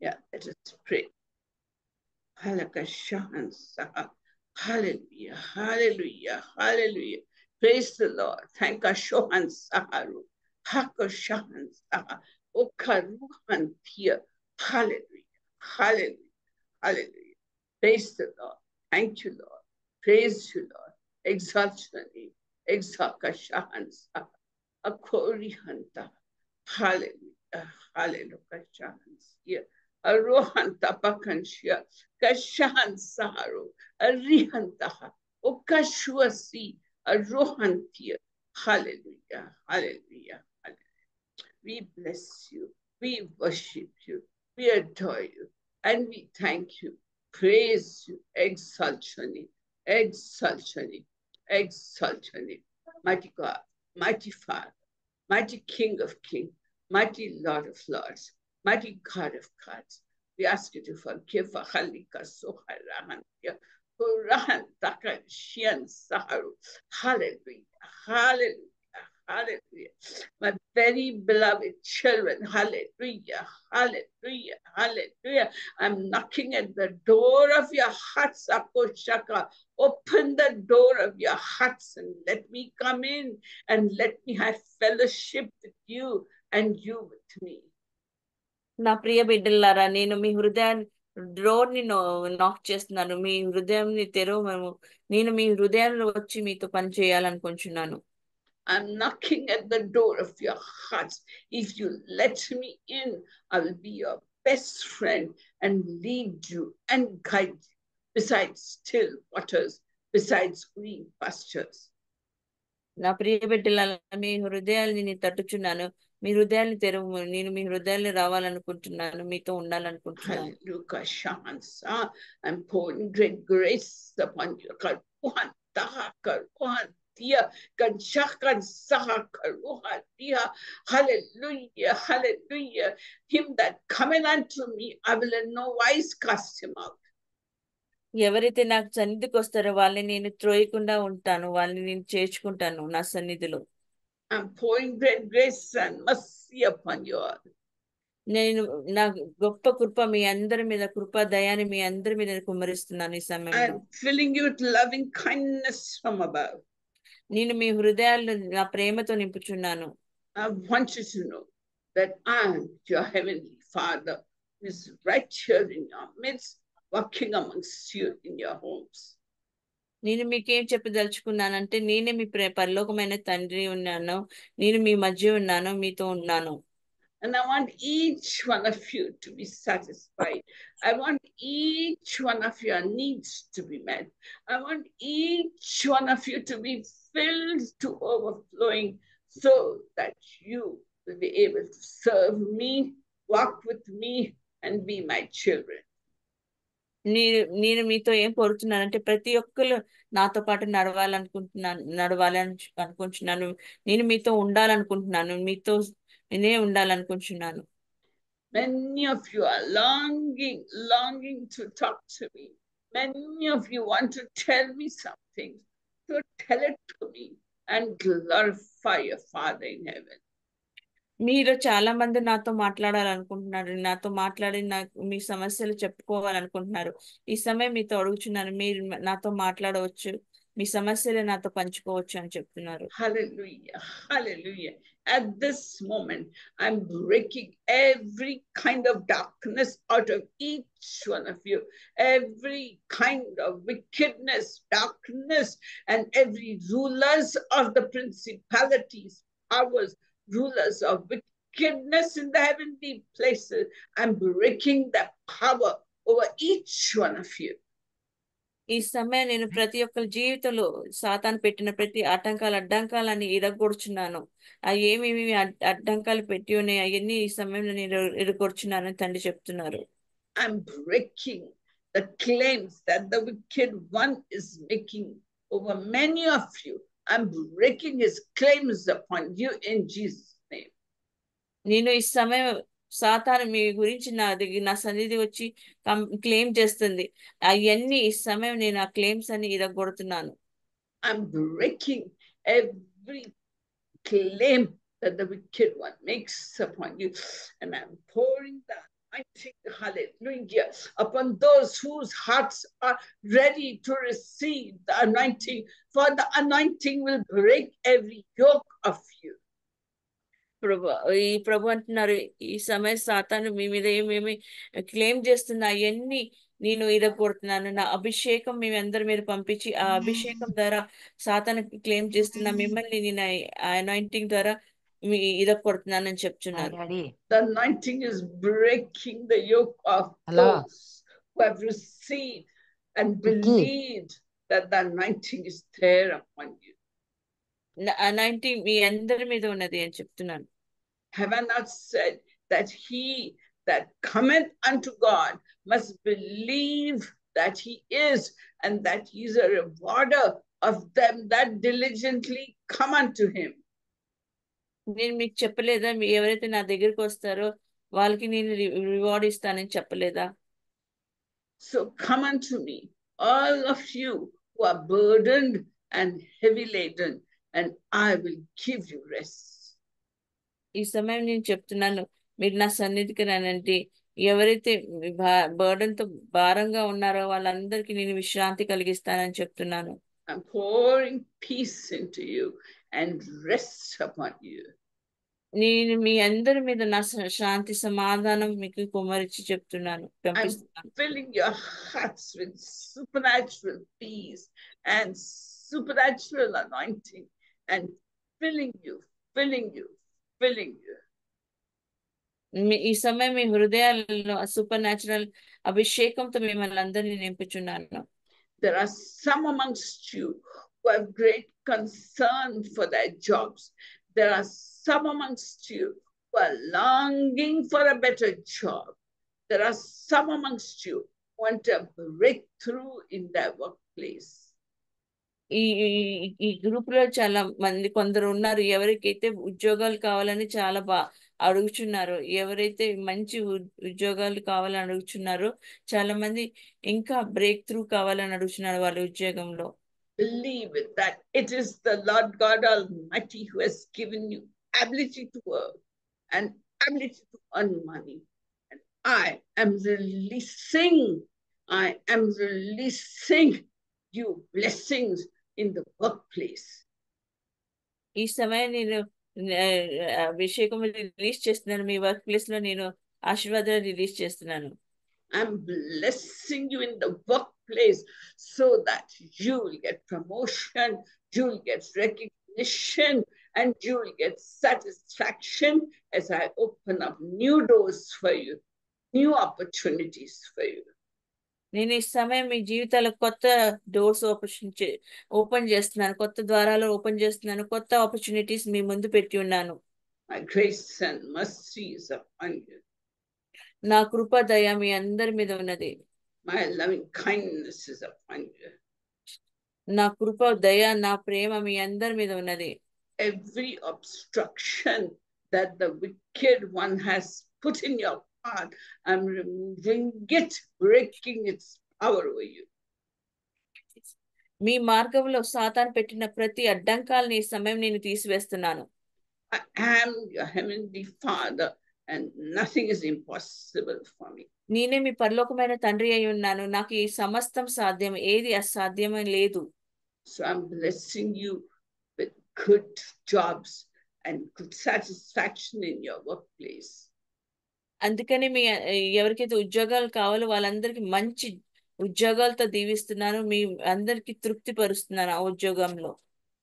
Yeah, let us pray. Hallelujah, hallelujah, hallelujah. Praise the Lord. Thank Ashohan Saharu. Hakoshahan Saha. Okaruhan Tia. Hallelujah, hallelujah, hallelujah. Praise the Lord. Thank you, Lord. Praise you, Lord. Exalt your name. Exalt Ashahan Saha. Akorihanta. Hallelujah, hallelujah. Shahan Sia. Arohan Tapakanshia. Kashan Saharu. Arihantaha. Okashuasi. Arohantia. Hallelujah, hallelujah, hallelujah. We bless you. We worship you. We adore you. And we thank you. Praise you. Exalt your name. Exalt your name. Exalt your name. Mighty God. Mighty Father. Mighty King of Kings. Mighty Lord of Lords. Mighty God of gods. We ask you to forgive Halika Soharahantia. Hallelujah. Hallelujah. Hallelujah. My very beloved children. Hallelujah. Hallelujah. Hallelujah. I'm knocking at the door of your hearts, Akoshaka. Open the door of your hearts and let me come in and let me have fellowship with you and you with me. నా ప్రియ బిడ్డలారా, నేను మీ హృదయాన్ని door ని నాక్ చేస్తున్నాను. మీ హృదయాన్ని తెరవము. నేను మీ హృదయాన్ని వచ్చి మీతో పని చేయాలనుకుంటున్నాను. I'm knocking at the door of your hearts. If you let me in, I will be your best friend and lead you and guide you besides still waters, besides green pastures. నా ప్రియ బిడ్డలారా, మీ హృదయాన్ని నేను తట్టుచున్నాను. మీ హృదయాన్ని తెరవు. నేను మీ హృదయాన్ని రావాలనుకుంటున్నాను, మీతో ఉండాలనుకుంటున్నాను. Hallelujah. I'm pouring great grace upon you. Hallelujah, hallelujah. Him that cometh unto me, I will in no wise cast him out. ఎవరైతే నాకు సన్నిధికి వస్తారో వాళ్ళని నేను త్రోయకుండా ఉంటాను, వాళ్ళని నేను చేర్చుకుంటాను నా సన్నిధిలో. I'm pouring great grace and mercy upon you all. నేను నా గొప్ప కృప మీ అందరి మీద, కృప దయాన్ని మీ అందరి మీద కుమ్మరిస్తున్నాను ఈ సమయంలో. I'm filling you with loving kindness from above. నేను మీ హృదయాలను నా ప్రేమతో నింపుచున్నాను. I want you to know that I am your heavenly Father who is right here in your midst, walking amongst you in your homes. నేను మీకేం చెప్పదలుచుకున్నానంటే, నేనే మీ పరలోకమైన తండ్రి ఉన్నాను, నేను మీ మధ్య ఉన్నాను, మీతో ఉన్నాను. And I want each one of you to be satisfied. I want each one of your needs to be met. I want each one of you to be filled to overflowing so that you will be able to serve me, walk with me, and be my children. నేను మీతో ఏం కోరుతున్నానంటే, ప్రతి ఒక్కరు నాతో పాటు నడవాలనుకుంటున్నాను. నేను మీతో ఉండాలనుకుంటున్నాను, మీతో నేనే ఉండాలనుకుంటున్నాను. Many of you are longing to talk to me. Many of you want to tell me something. So tell it to me and glorify your Father in heaven. మీరు చాలా మంది నాతో మాట్లాడాలనుకుంటున్నారు, నాతో మాట్లాడి మీ సమస్యలు చెప్పుకోవాలనుకుంటున్నారు. ఈ సమయం మీతో అడుగుచున్నాను, మీరు నాతో మాట్లాడవచ్చు, మీ సమస్యలు నాతో పంచుకోవచ్చు అని చెప్తున్నారు. Hallelujah, hallelujah. At this moment, I'm breaking every kind of darkness out of each one of you, every kind of wickedness, darkness, and every rulers of the principalities, powers, rulers of wickedness in the heavenly places. I'm breaking the power over each one of you. ఈ సమయం నేను ప్రతి ఒక్కరి జీవితంలో సాతాను పెట్టిన ప్రతి అడ్డంకాలని ఇరగొడుచున్నాను. అవి ఏమేమి అడ్డంకాలు పెట్టి ఉన్నాయి అవన్నీ ఈ సమయంలో నేను ఇరగొడుచున్నానని తండ్రి చెప్తున్నారు. I'm breaking the claims that the wicked one is making over many of you. I'm breaking his claims upon you in Jesus' name. నేను ఈ సమయం సాతాను మీ గురించి నా సన్నిధి వచ్చి క్లెయిమ్ చేస్తుంది. అవన్నీ ఈ సమయం నేను ఆ క్లెయిమ్స్ అని ఇరగొడుతున్నాను. I'm breaking every claim that the wicked one makes upon you, and I'm pouring the anointing, hallelujah, upon those whose hearts are ready to receive the anointing, for the anointing will break every yoke of you. ఈ ప్రభు అంటున్నారు, ఈ సమయ సాతాను మీ మీద ఏమేమి claim చేస్తున్నా అవన్నీ నేను ఇరగొడుతున్నాను. నా అభిషేకం మీ అందరి మీద పంపించి ఆ అభిషేకం ద్వారా సాతానికి క్లెయిమ్ చేస్తున్నా మిమ్మల్ని నేను ఆ అనాయింటింగ్ ద్వారా మీ ఇరగొడుతున్నానని చెప్తున్నారు. The anointing is breaking the yoke of those who have received and believed that the anointing is there upon you. Anointing మీ అందరి మీద ఉన్నది అని చెప్తున్నాను. Have I not said that he that cometh unto God must believe that he is, and that he is a rewarder of them that diligently come unto him? నేను మీకు చెప్పలేదా, ఎవరైతే నా దగ్గరికి వస్తారో వాళ్ళకి నేను రివార్డ్ ఇస్తానని చెప్పలేదా? So come unto me, all of you who are burdened and heavy laden, and I will give you rest. ఈ సమయం నేను చెప్తున్నాను, మీరు నా సన్నిధికి రానంటే ఎవరైతే బర్డన్తో భారంగా ఉన్నారో వాళ్ళందరికీ నేను విశ్రాంతి కలిగిస్తానని చెప్తున్నాను. I'm pouring peace into you and rest upon you. నేను మీ అందరి మీద నా శాంతి సమాధానం మీకు కుమ్మరించి చెప్తున్నాను, పంపిస్తున్నాను. I'm filling your hearts with supernatural peace and supernatural anointing, and filling you. ఈ సమయం మీ హృదయాలలో సూపర్ న్యాచురల్ అభిషేకంతో మిమ్మల్ని అందరినీ నింపుచున్నాను. There are some amongst you who have great concern for their jobs. There are some amongst you who are longing for a better job. There are some amongst you who want a breakthrough in their workplace. ఈ group లో చాలా మంది కొందరు ఉన్నారు, ఎవరికైతే ఉద్యోగాలు కావాలని చాలా అడుగుచున్నారు, ఎవరైతే మంచి ఉద్యోగాలు కావాలని అడుగుచున్నారో చాలా మంది ఇంకా బ్రేక్ త్రూ కావాలని అడుగుతున్నారు వాళ్ళ ఉద్యోగంలో. Believe it, that it is the Lord God Almighty who has given you ability to work and ability to earn money. And I am releasing you blessings in the workplace. ఈ సమయం నేను అభిషేకం release చేస్తున్నాను, మీ work place లో నేను ఆశీర్వాదాలు release చేస్తున్నాను. I'm blessing you in the workplace so that you will get promotion, you will get recognition, and you will get satisfaction as I open up new doors for you, new opportunities for you. నేను ఈ సమయం మీ జీవితాలకు కొత్త doors open చేస్తున్నాను, కొత్త ద్వారాలు open చేస్తున్నాను, కొత్త ఆపర్చునిటీస్ మీ ముందు పెట్టి ఉన్నాను. My grace and mercy is upon you. నా కృప దయ మీ అందరి మీద ఉన్నది. My loving kindness is upon you. నా కృప దయ నా ప్రేమ మీ అందరి మీద ఉన్నది. Every obstruction that the wicked one has put in your path, I'm removing it, breaking its power over you. మీ మార్గంలో సాతాను పెట్టిన ప్రతి అడ్డంకాలని ఈ సమయం నేను తీసివేస్తున్నాను. I am your heavenly Father, and nothing is impossible for me. నేనే మీ పరలోకమైన తండ్రి అయి ఉన్నాను, నాకు ఈ సమస్తం సాధ్యం, ఏది అసాధ్యమే లేదు. So I'm blessing you with good jobs and good satisfaction in your workplace. అందుకని మీ ఎవరికైతే ఉద్యోగాలు కావాలో వాళ్ళందరికీ మంచి ఉద్యోగాలతో దీవిస్తున్నాను, మీ అందరికి తృప్తి పరుస్తున్నాను ఆ ఉద్యోగంలో.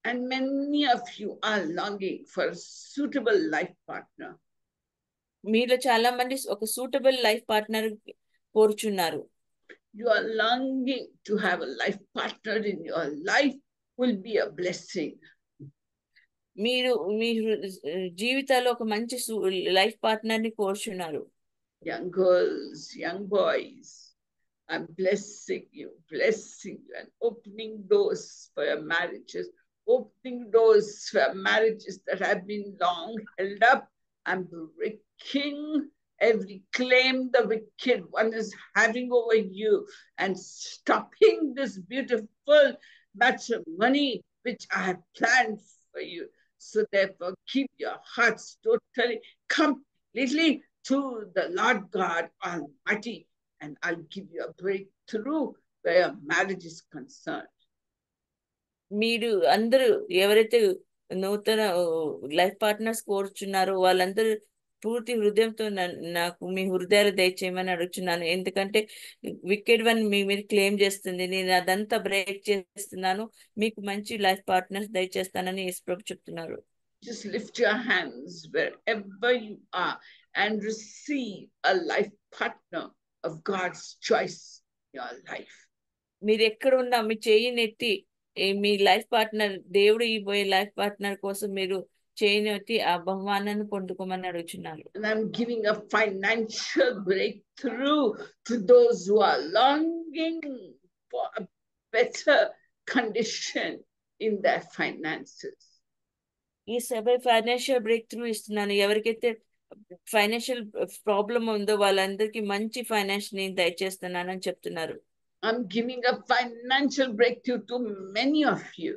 And many of you are longing for a suitable life partner. మీలో చాలా మంది ఒక సూటబుల్ లైఫ్ పార్ట్నర్ కోరుచున్నారు. You are longing to have a life partner in your life will be a blessing. మీరు మీ జీవితాల్లో ఒక మంచి లైఫ్ పార్ట్నర్ ని కోరుచున్నారు. Young girls, young boys, I'm blessing you and opening doors for your marriages, opening doors for marriages that have been long held up. I'm breaking every claim the wicked one is having over you and stopping this beautiful matrimony which I have planned for you. So therefore, keep your hearts totally, completely to the Lord God Almighty, and I'll give you a breakthrough where your marriage is concerned. మీరు అందరూ ఎవరైతే నూతన life partners కోరుచున్నారో వాళ్ళందరూ పూర్తి హృదయంతో నాకు మీ హృదయాలు దయచేయమని అడుగుతున్నాను. ఎందుకంటే వికెడ్ వన్ మీ మీద క్లెయిమ్ చేస్తుంది. నేను అదంతా బ్రేక్ చేస్తున్నాను. మీకు మంచి లైఫ్ పార్ట్నర్స్ దయచేస్తానని యేసుప్రభు చెప్తున్నారు. Just lift your hands wherever you are and receive a life partner of God's choice in your life. మీరు ఎక్కడ ఉన్నా మీ చేయనెత్తి మీ లైఫ్ పార్ట్నర్, దేవుడు ఇవ్వబోయే లైఫ్ పార్ట్నర్ కోసం మీరు చేయనెత్తి ఆ బహుమానాన్ని పొందుకోమని అడుగుచున్నాను. And I'm giving a financial breakthrough to those who are longing for a better condition in their finances. ఈ సభ ఫైనాన్షియల్ బ్రేక్ త్రూ ఇస్తున్నాను. ఎవరికైతే ఫైనాన్షియల్ ప్రాబ్లం ఉందో వాళ్ళందరికీ మంచి ఫైనాన్స్ నేను దయచేస్తున్నానని చెప్తున్నారు. I'm giving a financial breakthrough to many of you.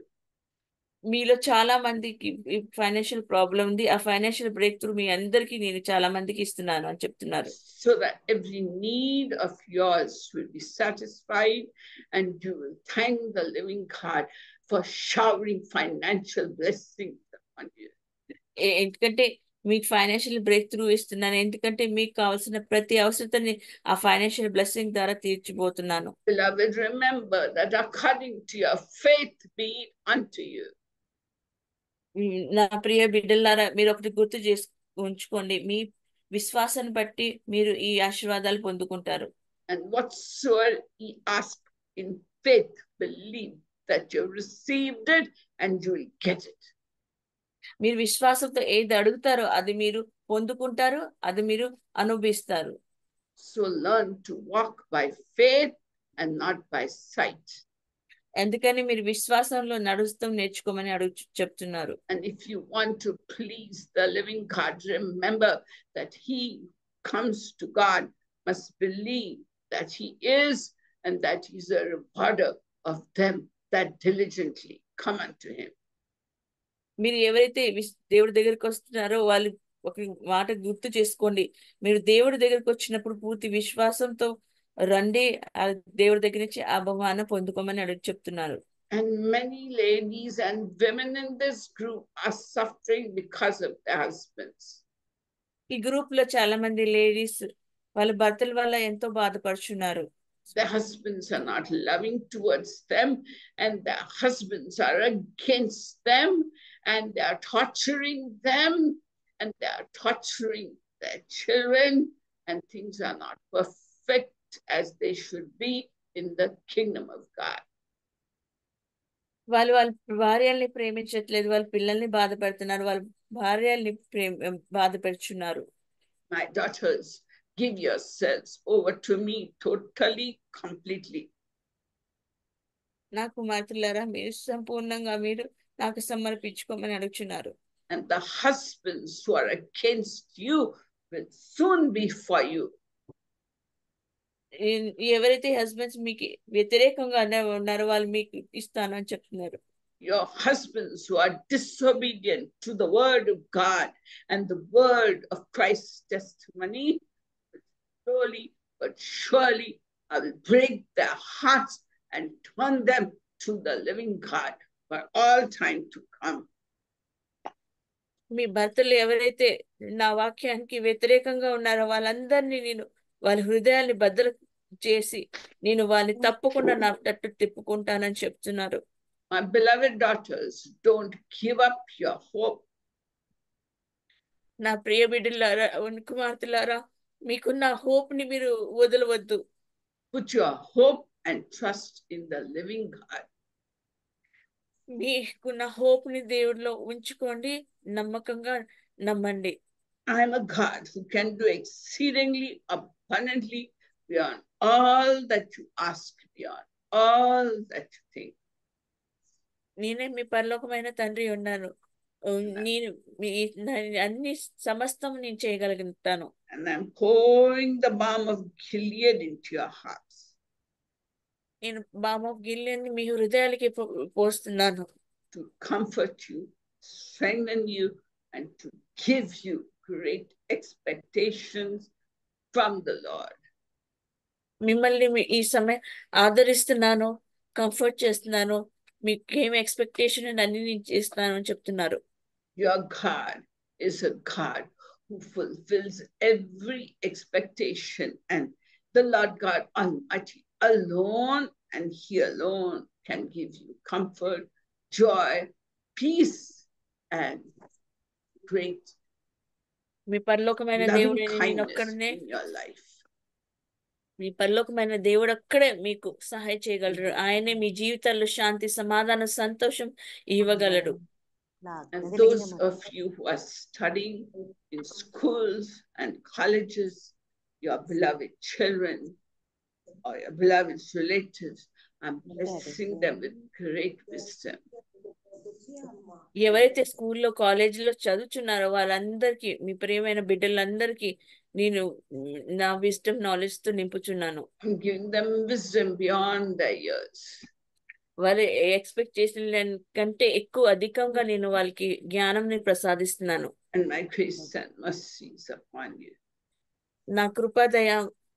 మీలో చాలా మందికి ఫైనాన్షియల్ ప్రాబ్లం ఉంది. ఆ ఫైనాన్షియల్ బ్రేక్ త్రూ మీ అందరికీ నేను చాలా మందికి ఇస్తున్నాను అని చెప్తున్నారు. So that every need of yours will be satisfied and you will thank the living God for showering financial blessings upon you. ఎందుకంటే మీకు ఫైనాన్షియల్ బ్రేక్ త్రూ ఇస్తున్నాను. ఎందుకంటే మీకు కావాల్సిన ప్రతి అవసరతని ఆ ఫైనాన్షియల్ బ్లెస్సింగ్ ద్వారా తీర్చిపోతున్నాను. Beloved, remember that according to your faith be it unto you. నా ప్రియ బిడ్డలారా, మీరు ఒకటి గుర్తు ఉంచుకోండి. మీ విశ్వాసాన్ని బట్టి మీరు ఈ ఆశీర్వాదాలు పొందుకుంటారు. And whatsoever ye ask in faith, believe that you received it and you will get it. మీరు విశ్వాసంతో ఏది అడుగుతారో అది మీరు పొందుకుంటారు, అది మీరు అనుభవిస్తారు. So learn to walk by faith and not by sight. ఎందుకని మీరు విశ్వాసంలో నడుస్తాం నేర్చుకోమని చెప్తున్నారు. And if you want to please the living God, remember that he comes to God must believe that he is and that he's a rewarder of them that diligently come unto him. మీరు ఎవరైతే దేవుడి దగ్గరికి వస్తున్నారో వాళ్ళు ఒక మాట గుర్తు చేసుకోండి. మీరు దేవుడి దగ్గరికి వచ్చినప్పుడు పూర్తి విశ్వాసంతో రండి, ఆ దేవుడి దగ్గర నుంచి ఆ బహుమానం పొందుకోమని చెప్తున్నారు. And many ladies and women in this group are suffering because of their husbands. ఈ గ్రూప్ లో చాలా మంది లేడీస్ వాళ్ళ భర్తల వల్ల ఎంతో బాధపడుచున్నారు. Their husbands are not loving towards them, and their husbands are against them, and they are torturing them, and they are torturing their children, and things are not perfect as they should be in the kingdom of God. వాళ్ళ భార్యల్ని ప్రేమించట్లేదు, వాళ్ళ పిల్లల్ని బాధపడుతున్నారు, వాళ్ళ భార్యల్ని బాధపెడుచున్నారు. My daughters, give yourselves over to me totally, completely. నా కుమార్తెలారా, మీరు సంపూర్ణంగా మీరు నాకు సమర్పించుకోమని అడుగుచున్నారు. And the husbands who are against you will soon be for you. ఎవరైతే హస్బెండ్స్ మీకు వ్యతిరేకంగా ఉన్నారో వాళ్ళు మీకు ఇస్తాను అని చెప్తున్నారు. Your husbands who are disobedient to the word of God and the word of Christ's testimony, slowly but surely I will break their hearts and turn them to the living God for all time to come. మీ భర్తలు ఎవరైతే నా వాక్యానికి వ్యతిరేకంగా ఉన్నారో వాళ్ళందరినీ నేను వాళ్ళ హృదయాన్ని బద్దలు చేసి నేను వాళ్ళని తప్పకుండా నా తట్టు తిప్పుకుంటానని చెప్తున్నారు. My beloved daughters, don't give up your hope. నా ప్రియ బిడ్డలారా, కుమార్తెలారా, మీకున్న హోప్ ని మీరు వదలవద్దు. Put your hope and trust in the living God. మీకున్న హోప్ ని దేవుడిలో ఉంచుకోండి, నమ్మకంగా నమ్మండి. I am a God who can do exceedingly abundantly beyond all that you ask, beyond all that you think. నేనే మీ పరలోకమైన తండ్రి ఉన్నాను. నేను అన్ని సమస్తం నేను చేయగలుగుతాను. And I'm pouring the balm of Gilead into your hearts. నేను బామ్ ఆఫ్ గిలియడ్ మీ హృదయాలకి పోస్తున్నాను. To comfort you, strengthen you, and to give you great expectations from the Lord. మిమ్మల్ని ఈ సమయం ఆదరిస్తున్నాను, కంఫర్ట్ చేస్తున్నాను, మీకు ఏం ఎక్స్పెక్టేషన్ అన్ని నేను చేస్తున్నాను అని చెప్తున్నారు. Your God is a God who fulfills every expectation, and the Lord God Almighty alone, and He alone can give you comfort, joy, peace, and great me పరలోకమైన loving దేవుడైన నేను kindness ఒక్కడనే, in your life. మీ పరలోకమైన దేవుడు ఒక్కడే మీకు సహాయం చేయగలరు. ఆయనే మీ జీవితాల్లో శాంతి, సమాధానం, సంతోషం ఇవ్వగలడు. And those of you who are studying in schools and colleges, your beloved children or your beloved relatives, I'm blessing them with great wisdom. ఎవరైతే స్కూల్లో కాలేజీలో చదువుతున్నారో వాళ్ళందరికీ, మీ ప్రియమైన బిడ్డలందరికీ నేను నా విజ్డమ్ నాలెడ్జ్ తో నింపుచున్నాను. I'm giving them wisdom beyond their years. వారి ఎక్స్పెక్ట్ చేసిన కంటే ఎక్కువ అధికంగా నేను వాళ్ళకి జ్ఞానం ప్రసాదిస్తున్నాను. And my grace and mercy is upon you. నా కృపాదయ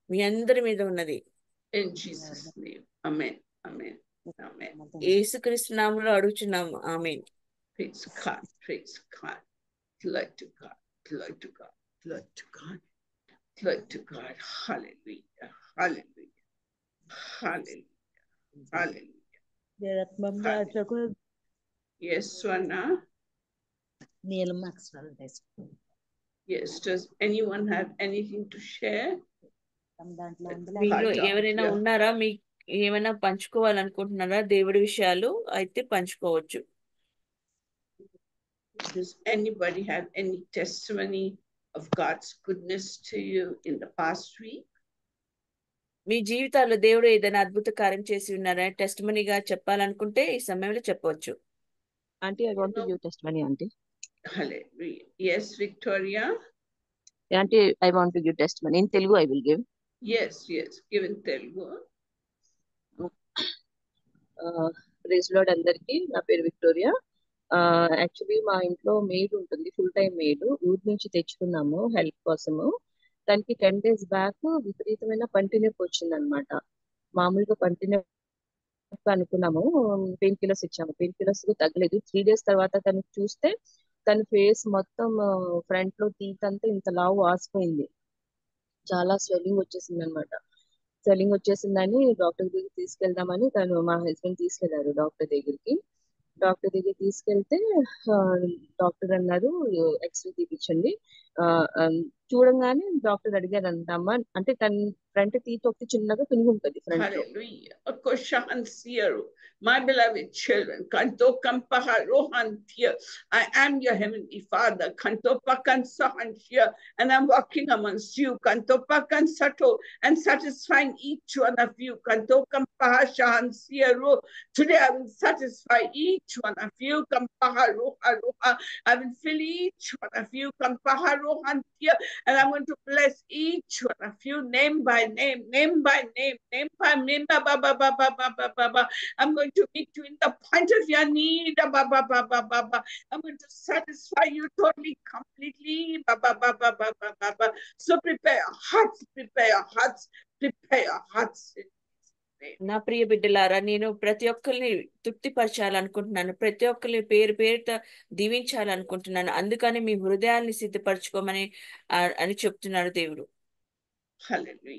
మీ అందరి మీద ఉన్నది. In Jesus' name. Amen. Amen. Amen. యేసుక్రీస్తు నామములో అడుగుచున్నాము. ఆమేన్. Praise God. Praise God. Glory to God. Glory to God. Glory to God. Glory to God. Hallelujah. Hallelujah. Hallelujah. Hallelujah. Yes, Swana. Yes, does anyone have anything to share? మీలో ఎవరైనా ఉన్నారా, మీ ఏమైనా పంచుకోవాలనుకుంటున్నారా దేవుడి విషయాలు? అయితే పంచుకోవచ్చు. Does anybody have any testimony of God's goodness to you in the past week? మీ జీవితాల్లో దేవుడు ఏదైనా అద్భుత కార్యం చేసి ఉన్నారా టెస్టిమనీగా చెప్పాలనుకుంటే ఈ సమయంలో చెప్పవచ్చు. Auntie, I want to give testimony, Auntie. Hallelujah. Yes, Victoria. Auntie, I want to give testimony. In Telugu, I will give. Yes, yes. Give in Telugu. Praise Lord అందరికి. నా పేరు విక్టోరియా. యాక్చువల్లీ మా ఇంట్లో మెయిడ్ ఉంటుంది, full time maid. ఊరి నుంచి తెచ్చుకున్నాము help కోసము. దానికి 10 days బ్యాక్ విపరీతమైన పంటి నొప్పి వచ్చింది అనమాట. మామూలుగా పంటి నొప్పి అనుకున్నాము, పెయిన్ కిల్లర్స్ ఇచ్చాము, పెయిన్ కిల్లర్స్ తగ్గలేదు. 3 days తర్వాత తనకి చూస్తే తన ఫేస్ మొత్తం ఫ్రంట్ లో టీత్ అంతా ఇంత లావు వాసిపోయింది, చాలా స్వెల్లింగ్ వచ్చేసింది అనమాట. స్వెల్లింగ్ వచ్చేసిందని డాక్టర్ దగ్గరికి తీసుకెళ్దామని మా హస్బెండ్ తీసుకెళ్లారు డాక్టర్ దగ్గరికి. డాక్టర్ దగ్గర తీసుకెళ్తే డాక్టర్ అన్నారు ఎక్స్రే తీపించండి. చూడంగానే డాక్టర్ అడిగారంట, అమ్మ అంటే తన ఫ్రంట్ టీత్ ఒకటి చిన్నగా తునిగి ఉంటుంది ఫ్రంట్ లో. My beloved children, Kanto Kampaha Rohan here. I am your heavenly Father. Kanto Pakan Sahan here, and I'm walking amongst you. Kanto Pakan Sato, and satisfying each one of you. Kanto Kampaha Shahan Siro. Today I will satisfy each one of you. Kampaha Roha Roha. I will fill each one of you. Kampaha Rohan here, and I'm going to bless each one of you, name by name, name by name, name by name. Ba ba ba ba ba ba ba ba. I'm going to meet you in the point of your need. Ba ba ba ba ba ba. I'm going to satisfy you totally, completely. Ba ba ba ba ba ba ba ba. So prepare your hearts, prepare your hearts, prepare your hearts. నా ప్రియ బిడ్డలారా, నేను ప్రతి ఒక్కరిని తృప్తిపరచాలనుకుంటున్నాను, ప్రతి ఒక్కరిని పేరు పేరుతో దీవించాలనుకుంటున్నాను. అందుకని మీ హృదయాల్ని సిద్ధపరచుకోమని అని చెప్తున్నాడు దేవుడు. Hallelujah.